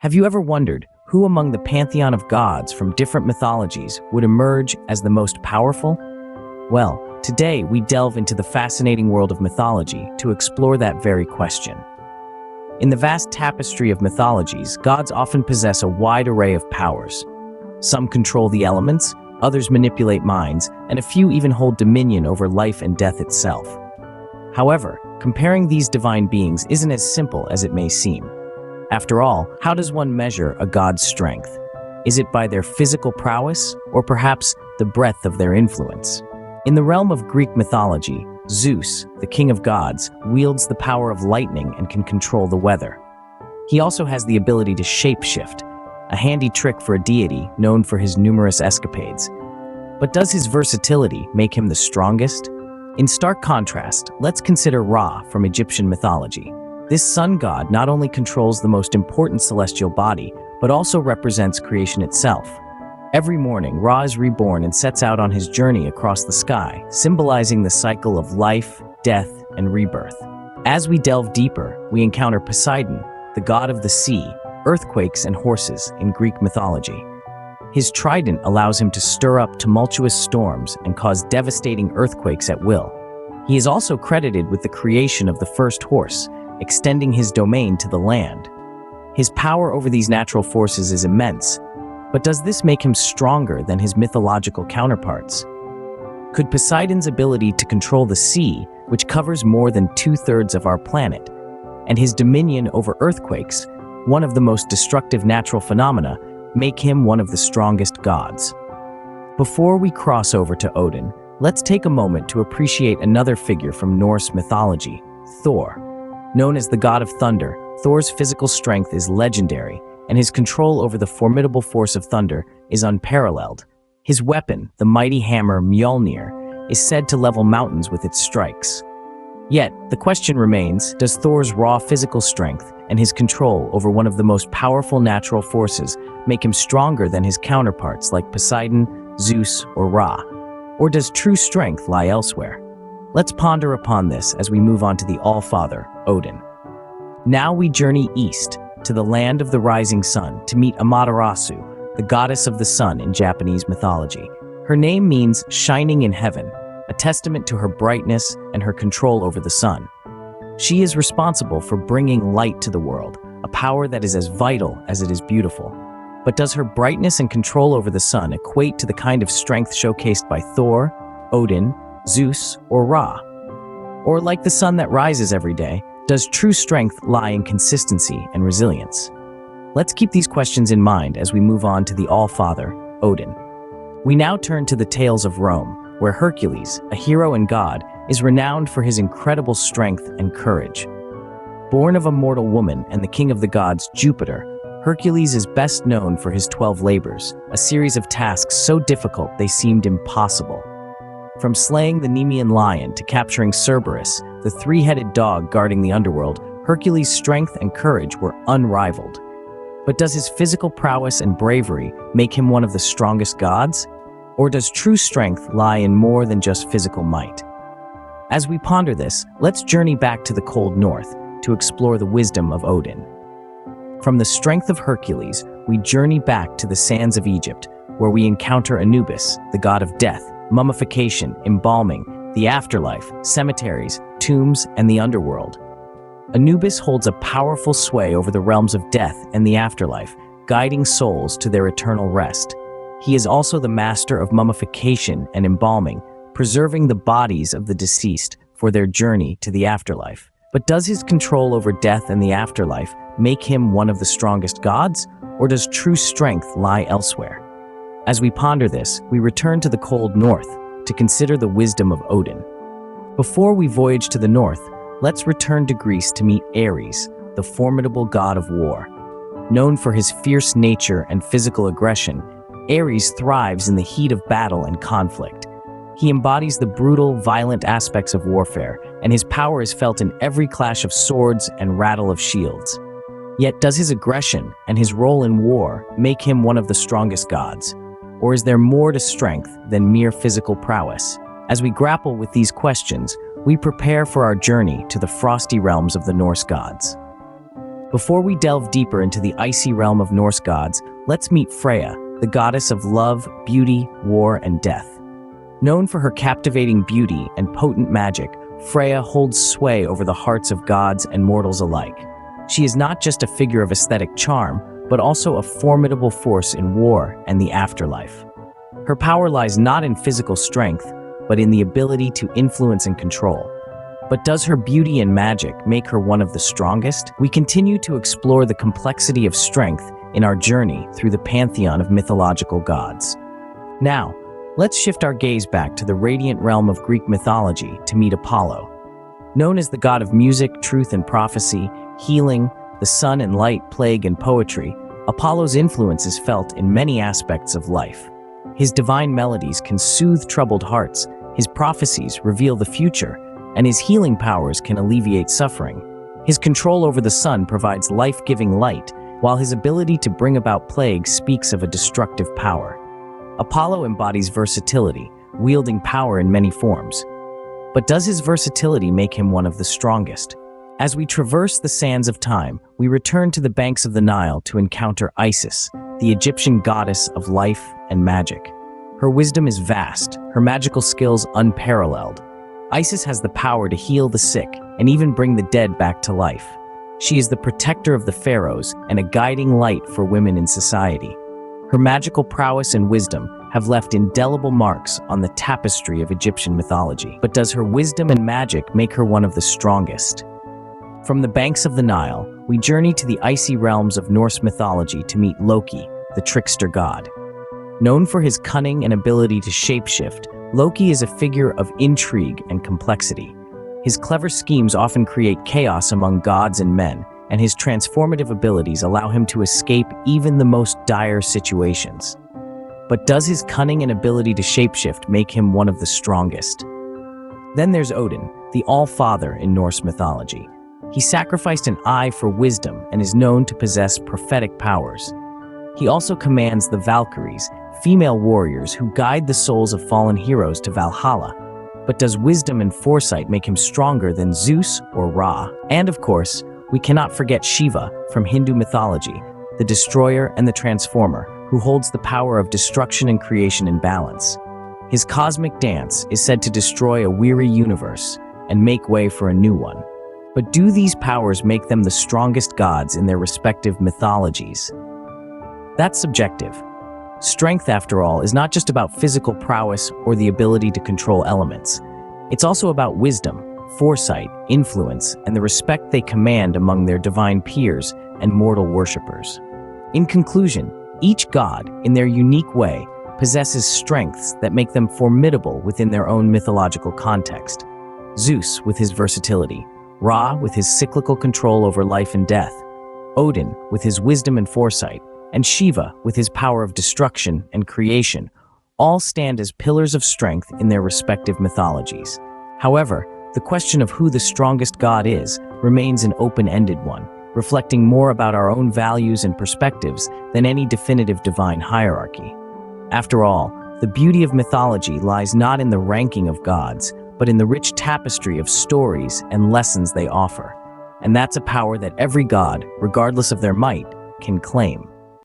Have you ever wondered who among the pantheon of gods from different mythologies would emerge as the most powerful? Well, today we delve into the fascinating world of mythology to explore that very question. In the vast tapestry of mythologies, gods often possess a wide array of powers. Some control the elements, others manipulate minds, and a few even hold dominion over life and death itself. However, comparing these divine beings isn't as simple as it may seem. After all, how does one measure a god's strength? Is it by their physical prowess, or perhaps the breadth of their influence? In the realm of Greek mythology, Zeus, the king of gods, wields the power of lightning and can control the weather. He also has the ability to shapeshift, a handy trick for a deity known for his numerous escapades. But does his versatility make him the strongest? In stark contrast, let's consider Ra from Egyptian mythology. This sun god not only controls the most important celestial body, but also represents creation itself. Every morning, Ra is reborn and sets out on his journey across the sky, symbolizing the cycle of life, death, and rebirth. As we delve deeper, we encounter Poseidon, the god of the sea, earthquakes, and horses in Greek mythology. His trident allows him to stir up tumultuous storms and cause devastating earthquakes at will. He is also credited with the creation of the first horse, extending his domain to the land. His power over these natural forces is immense, but does this make him stronger than his mythological counterparts? Could Poseidon's ability to control the sea, which covers more than 2/3 of our planet, and his dominion over earthquakes, one of the most destructive natural phenomena, make him one of the strongest gods? Before we cross over to Odin, let's take a moment to appreciate another figure from Norse mythology, Thor. Known as the god of thunder, Thor's physical strength is legendary, and his control over the formidable force of thunder is unparalleled. His weapon, the mighty hammer Mjolnir, is said to level mountains with its strikes. Yet, the question remains, does Thor's raw physical strength and his control over one of the most powerful natural forces make him stronger than his counterparts like Poseidon, Zeus, or Ra? Or does true strength lie elsewhere? Let's ponder upon this as we move on to the All-Father, Odin. Now we journey east, to the land of the rising sun, to meet Amaterasu, the goddess of the sun in Japanese mythology. Her name means shining in heaven, a testament to her brightness and her control over the sun. She is responsible for bringing light to the world, a power that is as vital as it is beautiful. But does her brightness and control over the sun equate to the kind of strength showcased by Thor, Odin, Zeus, or Ra? Or like the sun that rises every day, does true strength lie in consistency and resilience? Let's keep these questions in mind as we move on to the All-Father, Odin. We now turn to the tales of Rome, where Hercules, a hero and god, is renowned for his incredible strength and courage. Born of a mortal woman and the king of the gods, Jupiter, Hercules is best known for his 12 labors, a series of tasks so difficult they seemed impossible. From slaying the Nemean lion to capturing Cerberus, the three-headed dog guarding the underworld, Hercules' strength and courage were unrivaled. But does his physical prowess and bravery make him one of the strongest gods? Or does true strength lie in more than just physical might? As we ponder this, let's journey back to the cold north to explore the wisdom of Odin. From the strength of Hercules, we journey back to the sands of Egypt, where we encounter Anubis, the god of death, mummification, embalming, the afterlife, cemeteries, tombs, and the underworld. Anubis holds a powerful sway over the realms of death and the afterlife, guiding souls to their eternal rest. He is also the master of mummification and embalming, preserving the bodies of the deceased for their journey to the afterlife. But does his control over death and the afterlife make him one of the strongest gods, or does true strength lie elsewhere? As we ponder this, we return to the cold north to consider the wisdom of Odin. Before we voyage to the north, let's return to Greece to meet Ares, the formidable god of war. Known for his fierce nature and physical aggression, Ares thrives in the heat of battle and conflict. He embodies the brutal, violent aspects of warfare, and his power is felt in every clash of swords and rattle of shields. Yet does his aggression and his role in war make him one of the strongest gods? Or is there more to strength than mere physical prowess? As we grapple with these questions, we prepare for our journey to the frosty realms of the Norse gods. Before we delve deeper into the icy realm of Norse gods, let's meet Freya, the goddess of love, beauty, war, and death. Known for her captivating beauty and potent magic, Freya holds sway over the hearts of gods and mortals alike. She is not just a figure of aesthetic charm, but also a formidable force in war and the afterlife. Her power lies not in physical strength, but in the ability to influence and control. But does her beauty and magic make her one of the strongest? We continue to explore the complexity of strength in our journey through the pantheon of mythological gods. Now, let's shift our gaze back to the radiant realm of Greek mythology to meet Apollo. Known as the god of music, truth and prophecy, healing, the sun and light, plague and poetry, Apollo's influence is felt in many aspects of life. His divine melodies can soothe troubled hearts, his prophecies reveal the future, and his healing powers can alleviate suffering. His control over the sun provides life-giving light, while his ability to bring about plague speaks of a destructive power. Apollo embodies versatility, wielding power in many forms. But does his versatility make him one of the strongest? As we traverse the sands of time, we return to the banks of the Nile to encounter Isis, the Egyptian goddess of life and magic. Her wisdom is vast, her magical skills unparalleled. Isis has the power to heal the sick and even bring the dead back to life. She is the protector of the pharaohs and a guiding light for women in society. Her magical prowess and wisdom have left indelible marks on the tapestry of Egyptian mythology. But does her wisdom and magic make her one of the strongest? From the banks of the Nile, we journey to the icy realms of Norse mythology to meet Loki, the trickster god. Known for his cunning and ability to shapeshift, Loki is a figure of intrigue and complexity. His clever schemes often create chaos among gods and men, and his transformative abilities allow him to escape even the most dire situations. But does his cunning and ability to shapeshift make him one of the strongest? Then there's Odin, the All-Father in Norse mythology. He sacrificed an eye for wisdom and is known to possess prophetic powers. He also commands the Valkyries, female warriors who guide the souls of fallen heroes to Valhalla. But does wisdom and foresight make him stronger than Zeus or Ra? And of course, we cannot forget Shiva from Hindu mythology, the destroyer and the transformer, who holds the power of destruction and creation in balance. His cosmic dance is said to destroy a weary universe and make way for a new one. But do these powers make them the strongest gods in their respective mythologies? That's subjective. Strength, after all, is not just about physical prowess or the ability to control elements. It's also about wisdom, foresight, influence, and the respect they command among their divine peers and mortal worshippers. In conclusion, each god, in their unique way, possesses strengths that make them formidable within their own mythological context. Zeus with his versatility, Ra with his cyclical control over life and death, Odin with his wisdom and foresight, and Shiva with his power of destruction and creation, all stand as pillars of strength in their respective mythologies. However, the question of who the strongest god is remains an open-ended one, reflecting more about our own values and perspectives than any definitive divine hierarchy. After all, the beauty of mythology lies not in the ranking of gods, but in the rich tapestry of stories and lessons they offer. And that's a power that every god, regardless of their might, can claim.